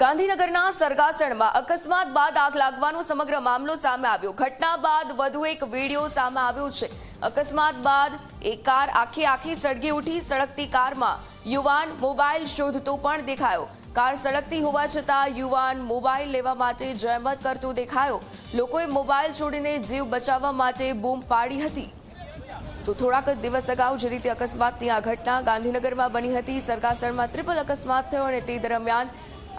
ગાંધીનગરના સરગાસણમાં અકસ્માત બાદ આગ લાગવાનો સમગ્ર મામલો સામે આવ્યો। ઘટના બાદ વધુ એક વિડીયો સામે આવ્યો છે। અકસ્માત બાદ એક કાર આખી સળગી ઉઠી। સળગતી કારમાં યુવાન મોબાઈલ શોધતો પણ દેખાયો। કાર સળગતી હોવા છતાં યુવાન મોબાઈલ લેવા માટે જહેમત કરતો દેખાયો। લોકોએ મોબાઈલ છોડીને જીવ બચાવવા માટે બૂમ પાડી હતી। તો થોડાક દિવસ અગાઉ જે રીતે અકસ્માતની આ ઘટના ગાંધીનગરમાં બની હતી। સરગાસણમાં ટ્રિપલ અકસ્માત થયો અને તે દરમિયાન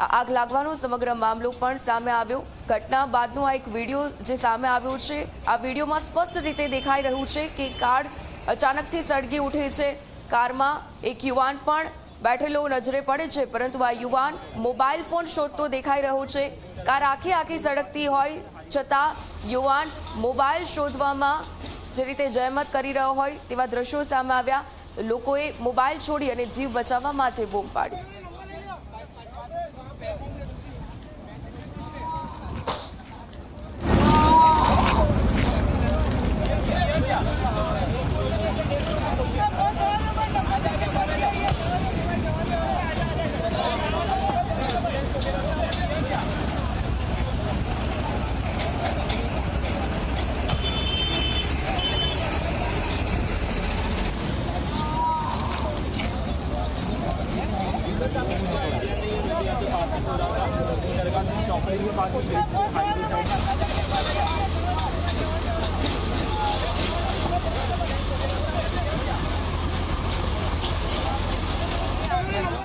આગ લાગવાનો સમગ્ર મામલો પણ સામે આવ્યો। ઘટના બાદનો આ એક વિડીયો જે સામે આવ્યો છે। આ વિડીયોમાં સ્પષ્ટ રીતે દેખાઈ રહ્યું છે કે કાર અચાનકથી સળગી ઉઠે છે। કારમાં એક યુવાન પણ બેઠેલો નજરે પડે છે, પરંતુ આ યુવાન મોબાઈલ ફોન શોધતો દેખાઈ રહ્યો છે। કાર આખી સળગતી હોય છતાં યુવાન મોબાઈલ શોધવામાં જે રીતે જહેમત કરી રહ્યો હોય તેવા દ્રશ્યો સામે આવ્યા। લોકોએ મોબાઈલ છોડી અને જીવ બચાવવા માટે બૂમ પાડી।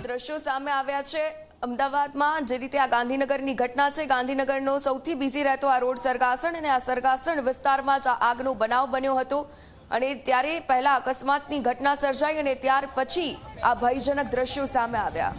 દ્રશ્યો સામે આવ્યા છે અમદાવાદમાં જે રીતે આ ગાંધીનગરની ઘટના છે। ગાંધીનગરનો સૌથી બિઝી રહેતો આ રોડ સરગાસણ અને આ સરગાસણ વિસ્તારમાં જ આગનો બનાવ બન્યો હતો અને ત્યારે પહેલા અકસ્માતની ઘટના સર્જાઈ અને ત્યાર પછી આ ભયજનક દ્રશ્યો સામે આવ્યા।